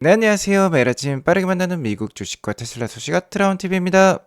네, 안녕하세요. 매일 아침 빠르게 만나는 미국 주식과 테슬라 소식 트라운TV입니다.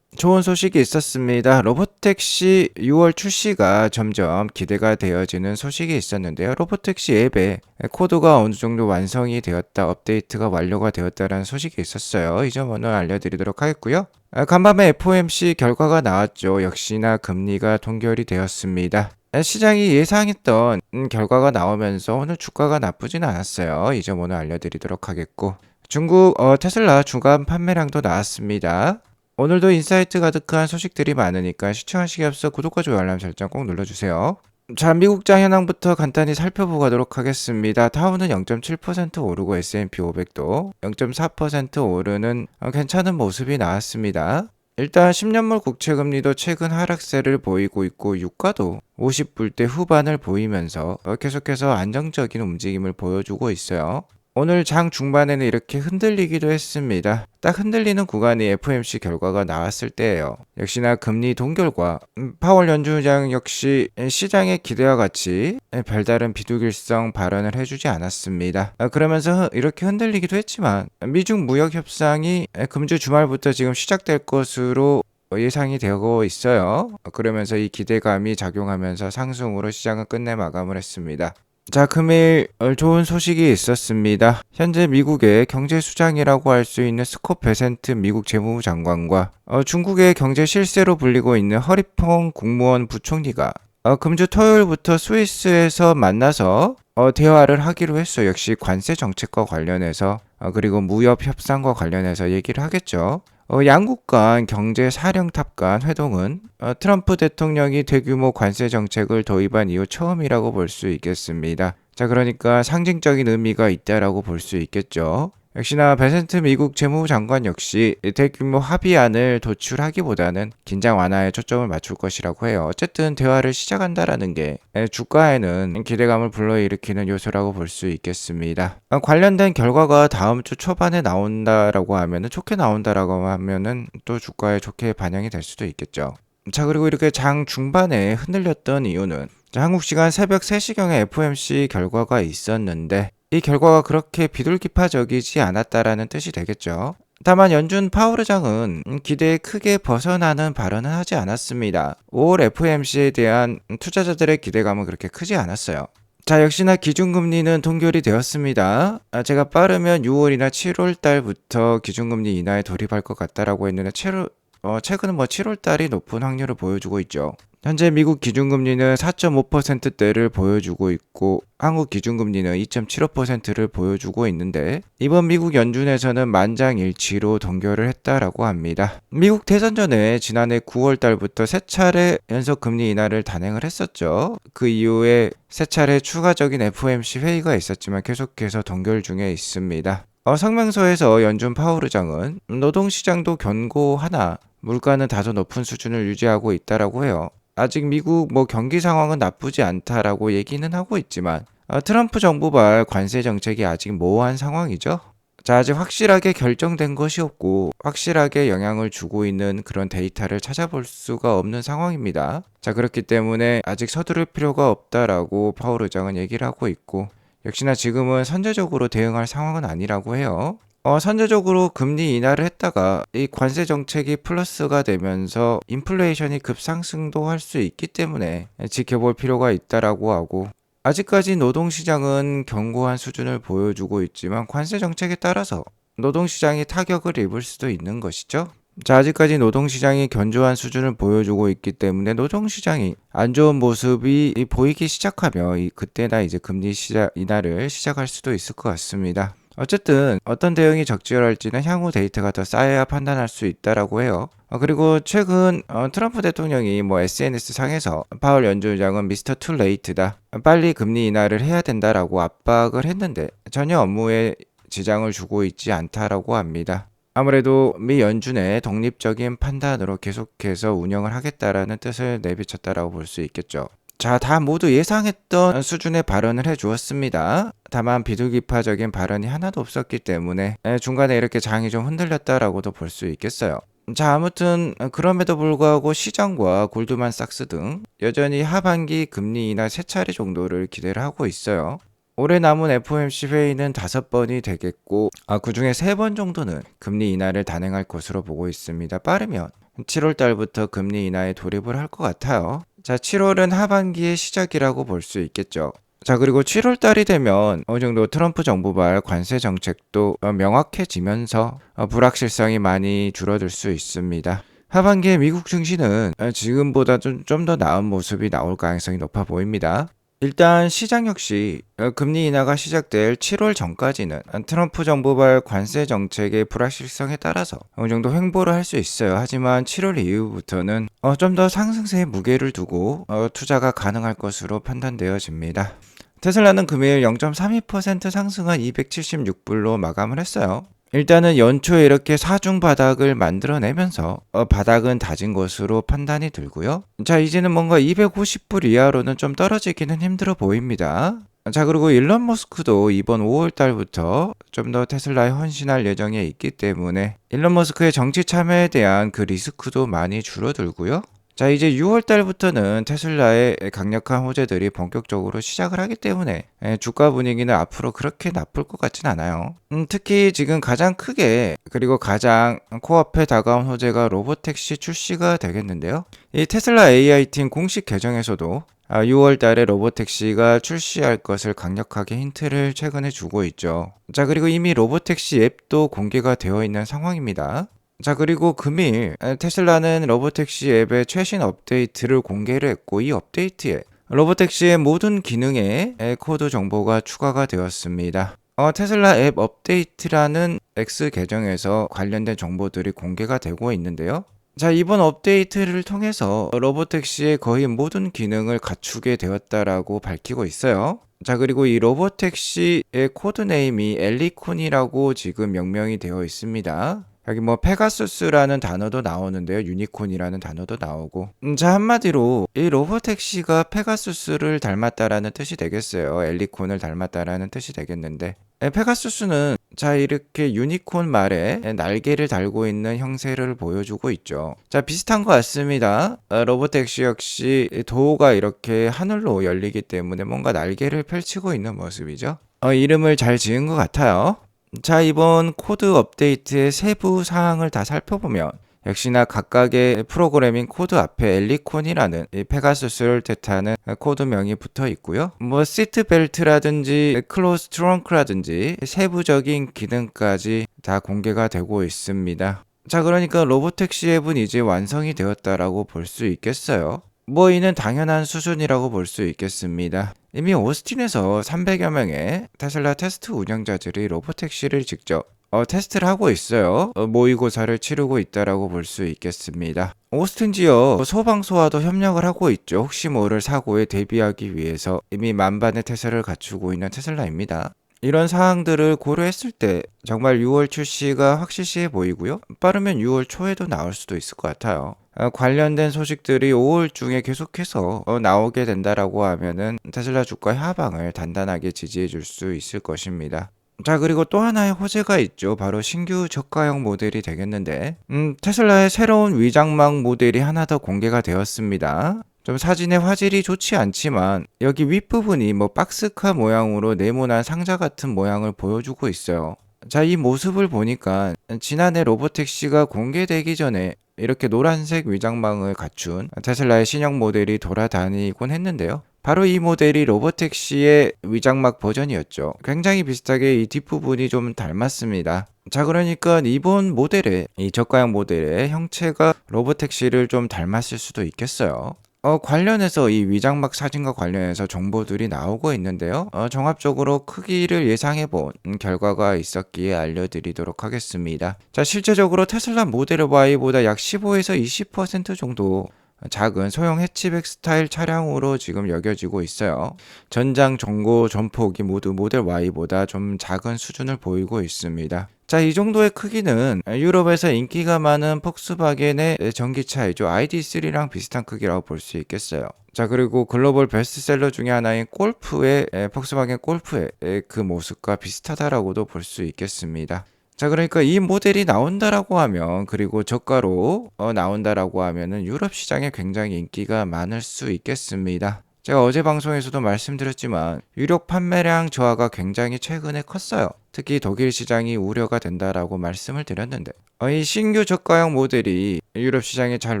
좋은 소식이 있었습니다. 로보택시 6월 출시가 점점 기대가 되어지는 소식이 있었는데요. 로보택시 앱에 코드가 어느 정도 완성이 되었다, 업데이트가 완료가 되었다라는 소식이 있었어요. 이 점 오늘 알려드리도록 하겠고요. 간밤에 FOMC 결과가 나왔죠. 역시나 금리가 동결이 되었습니다. 시장이 예상했던 결과가 나오면서 오늘 주가가 나쁘진 않았어요. 이 점 오늘 알려드리도록 하겠고, 중국 테슬라 주간 판매량도 나왔습니다. 오늘도 인사이트 가득한 소식들이 많으니까 시청하시기 앞서 구독과 좋아요 알람 설정 꼭 눌러주세요. 자, 미국장 현황부터 간단히 살펴보도록 하겠습니다. 다우는 0.7% 오르고 S&P 500도 0.4% 오르는 괜찮은 모습이 나왔습니다. 일단 10년물 국채금리도 최근 하락세를 보이고 있고, 유가도 50불대 후반을 보이면서 계속해서 안정적인 움직임을 보여주고 있어요. 오늘 장 중반에는 이렇게 흔들리기도 했습니다. 딱 흔들리는 구간이 FOMC 결과가 나왔을 때예요. 역시나 금리 동결과 파월 연준의장 역시 시장의 기대와 같이 별다른 비둘기성 발언을 해주지 않았습니다. 그러면서 이렇게 흔들리기도 했지만 미중 무역 협상이 금주 주말부터 지금 시작될 것으로 예상이 되고 있어요. 그러면서 이 기대감이 작용하면서 상승으로 시장은 끝내 마감을 했습니다. 자, 금일 좋은 소식이 있었습니다. 현재 미국의 경제 수장이라고 할 수 있는 스콧 베센트 미국 재무부 장관과 중국의 경제 실세로 불리고 있는 허리펑 국무원 부총리가 금주 토요일부터 스위스에서 만나서 대화를 하기로 했어요. 역시 관세 정책과 관련해서 그리고 무역 협상과 관련해서 얘기를 하겠죠. 양국 간 경제 사령탑 간 회동은 트럼프 대통령이 대규모 관세 정책을 도입한 이후 처음이라고 볼 수 있겠습니다. 자, 그러니까 상징적인 의미가 있다라고 볼 수 있겠죠. 역시나 베센트 미국 재무부 장관 역시 대규모 합의안을 도출하기보다는 긴장 완화에 초점을 맞출 것이라고 해요. 어쨌든 대화를 시작한다라는 게 주가에는 기대감을 불러일으키는 요소라고 볼 수 있겠습니다. 관련된 결과가 다음 주 초반에 나온다라고 하면은, 좋게 나온다라고 하면은 또 주가에 좋게 반영이 될 수도 있겠죠. 자, 그리고 이렇게 장 중반에 흔들렸던 이유는, 자, 한국 시간 새벽 3시경에 FOMC 결과가 있었는데 이 결과가 그렇게 비둘기파적이지 않았다라는 뜻이 되겠죠. 다만 연준 파월 의장은 기대에 크게 벗어나는 발언은 하지 않았습니다. 5월 FOMC에 대한 투자자들의 기대감은 그렇게 크지 않았어요. 자, 역시나 기준금리는 동결이 되었습니다. 제가 빠르면 6월이나 7월 달부터 기준금리 인하에 돌입할 것 같다라고 했는데, 최근은 7월 달이 높은 확률을 보여주고 있죠. 현재 미국 기준금리는 4.5%대를 보여주고 있고, 한국 기준금리는 2.75%를 보여주고 있는데, 이번 미국 연준에서는 만장일치로 동결을 했다라고 합니다. 미국 대선 전에 지난해 9월 달부터 세 차례 연속 금리 인하를 단행을 했었죠. 그 이후에 세 차례 추가적인 FOMC 회의가 있었지만 계속해서 동결 중에 있습니다. 성명서에서 연준 파월 의장은 노동시장도 견고하나 물가는 다소 높은 수준을 유지하고 있다라고 해요. 아직 미국 경기 상황은 나쁘지 않다라고 얘기는 하고 있지만 트럼프 정부발 관세 정책이 아직 모호한 상황이죠. 자, 아직 확실하게 결정된 것이 없고 확실하게 영향을 주고 있는 그런 데이터를 찾아볼 수가 없는 상황입니다. 자, 그렇기 때문에 아직 서두를 필요가 없다라고 파월 의장은 얘기를 하고 있고, 역시나 지금은 선제적으로 대응할 상황은 아니라고 해요. 선제적으로 금리 인하를 했다가 이 관세 정책이 플러스가 되면서 인플레이션이 급상승도 할 수 있기 때문에 지켜볼 필요가 있다라고 하고, 아직까지 노동시장은 견고한 수준을 보여주고 있지만 관세 정책에 따라서 노동시장이 타격을 입을 수도 있는 것이죠. 자, 아직까지 노동시장이 견조한 수준을 보여주고 있기 때문에 노동시장이 안 좋은 모습이 보이기 시작하면 그때나 이제 금리 인하를 시작할 수도 있을 것 같습니다. 어쨌든 어떤 대응이 적절할지는 향후 데이터가 더 쌓여야 판단할 수 있다라고 해요. 그리고 최근 트럼프 대통령이 SNS 상에서 파월 연준의장은 미스터 투 레이트다, 빨리 금리 인하를 해야 된다라고 압박을 했는데 전혀 업무에 지장을 주고 있지 않다라고 합니다. 아무래도 미 연준의 독립적인 판단으로 계속해서 운영을 하겠다라는 뜻을 내비쳤다라고 볼 수 있겠죠. 자, 다 모두 예상했던 수준의 발언을 해주었습니다. 다만 비둘기파적인 발언이 하나도 없었기 때문에 중간에 이렇게 장이 좀 흔들렸다라고도 볼 수 있겠어요. 자, 아무튼 그럼에도 불구하고 시장과 골드만삭스 등 여전히 하반기 금리 인하 세 차례 정도를 기대를 하고 있어요. 올해 남은 FOMC 회의는 5번이 되겠고, 그중에 3번 정도는 금리 인하를 단행할 것으로 보고 있습니다. 빠르면 7월 달부터 금리 인하에 돌입을 할 것 같아요. 자, 7월은 하반기의 시작이라고 볼 수 있겠죠. 자, 그리고 7월 달이 되면 어느 정도 트럼프 정부발 관세 정책도 명확해지면서 불확실성이 많이 줄어들 수 있습니다. 하반기에 미국 증시는 지금보다 좀 더 나은 모습이 나올 가능성이 높아 보입니다. 일단 시장 역시 금리 인하가 시작될 7월 전까지는 트럼프 정부발 관세 정책의 불확실성에 따라서 어느 정도 횡보를 할 수 있어요. 하지만 7월 이후부터는 좀 더 상승세에 무게를 두고 투자가 가능할 것으로 판단되어집니다. 테슬라는 금일 0.32% 상승한 276불로 마감을 했어요. 일단은 연초에 이렇게 사중 바닥을 만들어내면서 바닥은 다진 것으로 판단이 들고요. 자, 이제는 뭔가 250불 이하로는 좀 떨어지기는 힘들어 보입니다. 자, 그리고 일론 머스크도 이번 5월 달부터 좀 더 테슬라에 헌신할 예정에 있기 때문에 일론 머스크의 정치 참여에 대한 그 리스크도 많이 줄어들고요. 자, 이제 6월 달부터는 테슬라의 강력한 호재들이 본격적으로 시작을 하기 때문에 주가 분위기는 앞으로 그렇게 나쁠 것 같진 않아요. 특히 지금 가장 크게 그리고 가장 코앞에 다가온 호재가 로보택시 출시가 되겠는데요. 이 테슬라 AI팀 공식 계정에서도 6월 달에 로보택시가 출시할 것을 강력하게 힌트를 최근에 주고 있죠. 자, 그리고 이미 로보택시 앱도 공개가 되어 있는 상황입니다. 자, 그리고 금일 테슬라는 로보택시 앱의 최신 업데이트를 공개를 했고, 이 업데이트에 로보택시의 모든 기능에 코드 정보가 추가가 되었습니다. 테슬라 앱 업데이트라는 X 계정에서 관련된 정보들이 공개가 되고 있는데요. 자, 이번 업데이트를 통해서 로보택시의 거의 모든 기능을 갖추게 되었다라고 밝히고 있어요. 자, 그리고 이 로보택시의 코드네임이 엘리콘이라고 지금 명명이 되어 있습니다. 여기 뭐 페가수스라는 단어도 나오는데요. 유니콘이라는 단어도 나오고. 자, 한마디로 이 로보택시가 페가수스를 닮았다라는 뜻이 되겠어요. 엘리콘을 닮았다라는 뜻이 되겠는데, 페가수스는 자, 이렇게 유니콘 말에 날개를 달고 있는 형세를 보여주고 있죠. 자, 비슷한 것 같습니다. 로보택시 역시 도어가 이렇게 하늘로 열리기 때문에 뭔가 날개를 펼치고 있는 모습이죠. 이름을 잘 지은 것 같아요. 자, 이번 코드 업데이트의 세부 사항을 다 살펴보면 역시나 각각의 프로그래밍 코드 앞에 엘리콘이라는 이 페가수스를 뜻하는 코드명이 붙어 있고요. 뭐 시트벨트라든지 클로즈 트렁크라든지 세부적인 기능까지 다 공개가 되고 있습니다. 자, 그러니까 로보택시 앱은 이제 완성이 되었다라고 볼 수 있겠어요. 뭐 이는 당연한 수준이라고 볼 수 있겠습니다. 이미 오스틴에서 300여 명의 테슬라 테스트 운영자들이 로보택시를 직접 테스트를 하고 있어요. 모의고사를 치르고 있다라고 볼 수 있겠습니다. 오스틴 지역 소방서와도 협력을 하고 있죠. 혹시 모를 사고에 대비하기 위해서 이미 만반의 태세를 갖추고 있는 테슬라입니다. 이런 사항들을 고려했을 때 정말 6월 출시가 확실시해 보이고요. 빠르면 6월 초에도 나올 수도 있을 것 같아요. 관련된 소식들이 5월 중에 계속해서 나오게 된다라고 하면은 테슬라 주가 하방을 단단하게 지지해 줄 수 있을 것입니다. 자, 그리고 또 하나의 호재가 있죠. 바로 신규 저가형 모델이 되겠는데, 테슬라의 새로운 위장막 모델이 하나 더 공개가 되었습니다. 좀 사진의 화질이 좋지 않지만 여기 윗부분이 뭐 박스카 모양으로 네모난 상자 같은 모양을 보여주고 있어요. 자, 이 모습을 보니까 지난해 로보택시가 공개되기 전에 이렇게 노란색 위장망을 갖춘 테슬라의 신형 모델이 돌아다니곤 했는데요. 바로 이 모델이 로보택시의 위장막 버전이었죠. 굉장히 비슷하게 이 뒷부분이 좀 닮았습니다. 자, 그러니까 이번 모델의 이 저가형 모델의 형체가 로보택시를 좀 닮았을 수도 있겠어요. 관련해서 이 위장막 사진과 관련해서 정보들이 나오고 있는데요. 종합적으로 크기를 예상해 본 결과가 있었기에 알려드리도록 하겠습니다. 자, 실제적으로 테슬라 모델 Y보다 약 15에서 20% 정도 작은 소형 해치백 스타일 차량으로 지금 여겨지고 있어요. 전장, 전고, 전폭이 모두 모델 Y보다 좀 작은 수준을 보이고 있습니다. 자, 이 정도의 크기는 유럽에서 인기가 많은 폭스바겐의 전기차이죠. ID3랑 비슷한 크기라고 볼 수 있겠어요. 자, 그리고 글로벌 베스트셀러 중에 하나인 골프의 폭스바겐 골프의 그 모습과 비슷하다라고도 볼 수 있겠습니다. 자, 그러니까 이 모델이 나온다라고 하면, 그리고 저가로 나온다라고 하면은 유럽 시장에 굉장히 인기가 많을 수 있겠습니다. 제가 어제 방송에서도 말씀드렸지만 유력 판매량 저하가 굉장히 최근에 컸어요. 특히 독일 시장이 우려가 된다라고 말씀을 드렸는데 이 신규 저가형 모델이 유럽 시장에 잘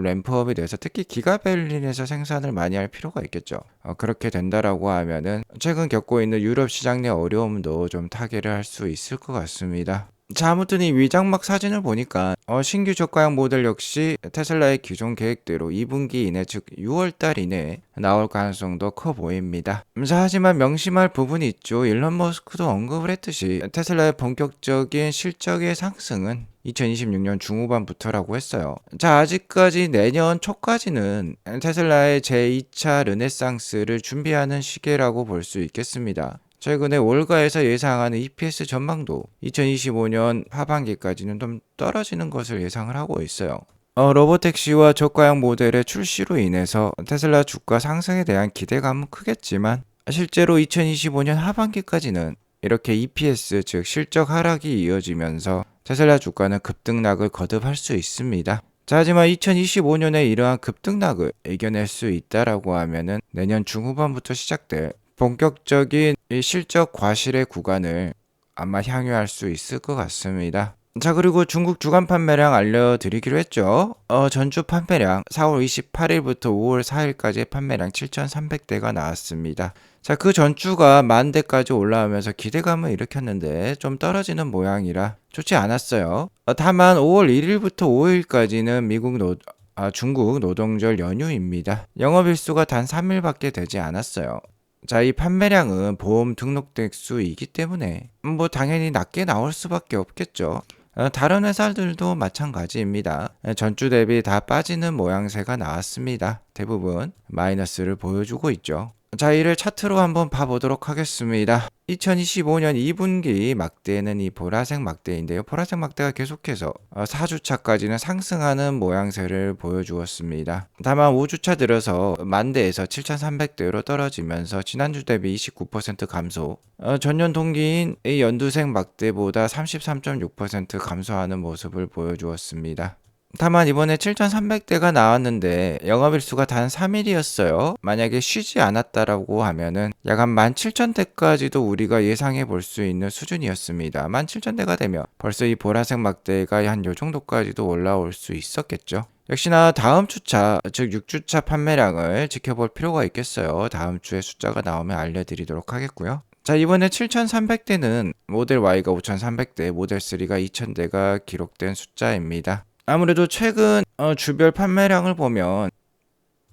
램프업이 돼서 특히 기가 베를린에서 생산을 많이 할 필요가 있겠죠. 그렇게 된다라고 하면은 최근 겪고 있는 유럽 시장 내 어려움도 좀 타개를 할 수 있을 것 같습니다. 자, 아무튼 이 위장막 사진을 보니까 신규 저가형 모델 역시 테슬라의 기존 계획대로 2분기 이내 즉 6월달 이내에 나올 가능성도 커 보입니다. 자, 하지만 명심할 부분이 있죠. 일론 머스크도 언급을 했듯이 테슬라의 본격적인 실적의 상승은 2026년 중후반부터라고 했어요. 자, 아직까지 내년 초까지는 테슬라의 제2차 르네상스를 준비하는 시기라고 볼 수 있겠습니다. 최근에 월가에서 예상하는 EPS 전망도 2025년 하반기까지는 좀 떨어지는 것을 예상을 하고 있어요. 로보택시와 저가형 모델의 출시로 인해서 테슬라 주가 상승에 대한 기대감은 크겠지만 실제로 2025년 하반기까지는 이렇게 EPS 즉 실적 하락이 이어지면서 테슬라 주가는 급등락을 거듭할 수 있습니다. 자, 하지만 2025년에 이러한 급등락을 이겨낼 수 있다라고 하면은 내년 중후반부터 시작될 본격적인 이 실적 과실의 구간을 아마 향유할 수 있을 것 같습니다. 자, 그리고 중국 주간 판매량 알려드리기로 했죠. 전주 판매량 4월 28일부터 5월 4일까지의 판매량 7,300대가 나왔습니다. 자, 그 전주가 10,000대까지 올라오면서 기대감을 일으켰는데 좀 떨어지는 모양이라 좋지 않았어요. 다만 5월 1일부터 5일까지는 중국 노동절 연휴입니다. 영업일수가 단 3일밖에 되지 않았어요. 자, 이 판매량은 보험 등록 대수이기 때문에 당연히 낮게 나올 수밖에 없겠죠. 다른 회사들도 마찬가지입니다. 전주 대비 다 빠지는 모양새가 나왔습니다. 대부분 마이너스를 보여주고 있죠. 자, 이를 차트로 한번 봐보도록 하겠습니다. 2025년 2분기 막대는 이 보라색 막대인데요. 보라색 막대가 계속해서 4주차까지는 상승하는 모양새를 보여주었습니다. 다만 5주차 들어서 10,000대에서 7,300대로 떨어지면서 지난주 대비 29% 감소, 전년 동기인 이 연두색 막대보다 33.6% 감소하는 모습을 보여주었습니다. 다만 이번에 7,300대가 나왔는데 영업일수가 단 3일이었어요. 만약에 쉬지 않았다라고 하면은 약 한 17,000대까지도 우리가 예상해 볼 수 있는 수준이었습니다. 17,000대가 되면 벌써 이 보라색 막대가 한 요 정도까지도 올라올 수 있었겠죠. 역시나 다음 주차, 즉 6주차 판매량을 지켜볼 필요가 있겠어요. 다음 주에 숫자가 나오면 알려드리도록 하겠고요. 자, 이번에 7,300대는 모델 Y가 5,300대, 모델 3가 2,000대가 기록된 숫자입니다. 아무래도 최근 주별 판매량을 보면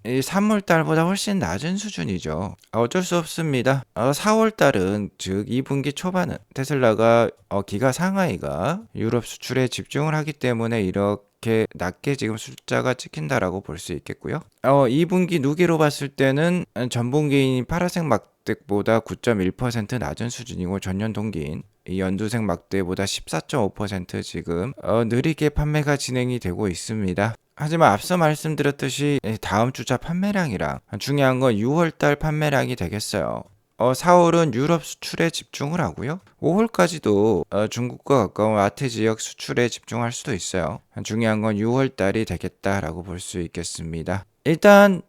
이 3월달보다 훨씬 낮은 수준이죠. 어쩔 수 없습니다. 4월달은 즉 2분기 초반은 테슬라가 기가 상하이가 유럽 수출에 집중을 하기 때문에 이렇게 낮게 지금 숫자가 찍힌다라고 볼 수 있겠고요. 2분기 누계로 봤을 때는 전분기인 파란색 막대보다 9.1% 낮은 수준이고 전년 동기인 이 연두색 막대보다 14.5% 지금 느리게 판매가 진행이 되고 있습니다. 하지만 앞서 말씀드렸듯이 다음 주차 판매량이랑 중요한 건 6월달 판매량이 되겠어요. 4월은 유럽 수출에 집중을 하고요. 5월까지도 중국과 가까운 아태 지역 수출에 집중할 수도 있어요. 중요한 건 6월달이 되겠다라고 볼 수 있겠습니다. 일단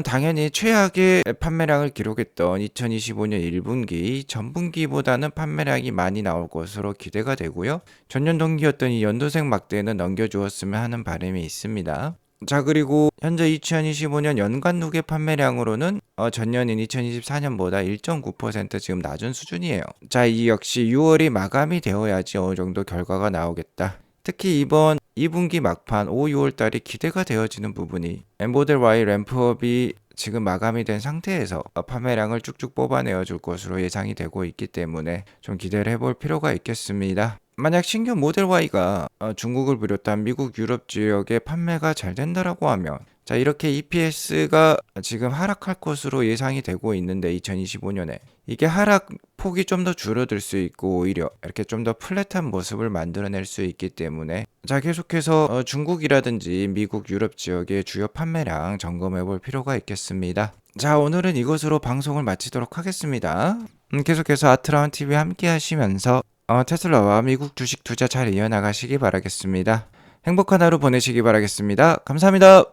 당연히 최악의 판매량을 기록했던 2025년 1분기 전분기보다는 판매량이 많이 나올 것으로 기대가 되고요. 전년 동기였던 이 연두색 막대는 넘겨주었으면 하는 바람이 있습니다. 자, 그리고 현재 2025년 연간 누계 판매량으로는 전년인 2024년보다 1.9% 지금 낮은 수준이에요. 자, 이 역시 6월이 마감이 되어야지 어느 정도 결과가 나오겠다. 특히 이번 2분기 막판 5, 6월달이 기대가 되어지는 부분이 모델 Y 램프업이 지금 마감이 된 상태에서 판매량을 쭉쭉 뽑아내어 줄 것으로 예상이 되고 있기 때문에 좀 기대를 해볼 필요가 있겠습니다. 만약 신규 모델 Y가 중국을 비롯한 미국, 유럽 지역에 판매가 잘 된다라고 하면 자, 이렇게 EPS가 지금 하락할 것으로 예상이 되고 있는데 2025년에 이게 하락 폭이 좀 더 줄어들 수 있고 오히려 이렇게 좀 더 플랫한 모습을 만들어낼 수 있기 때문에 자, 계속해서 중국이라든지 미국, 유럽 지역의 주요 판매량 점검해 볼 필요가 있겠습니다. 자, 오늘은 이것으로 방송을 마치도록 하겠습니다. 계속해서 아트라운 TV 함께 하시면서 테슬라와 미국 주식 투자 잘 이어나가시기 바라겠습니다. 행복한 하루 보내시기 바라겠습니다. 감사합니다.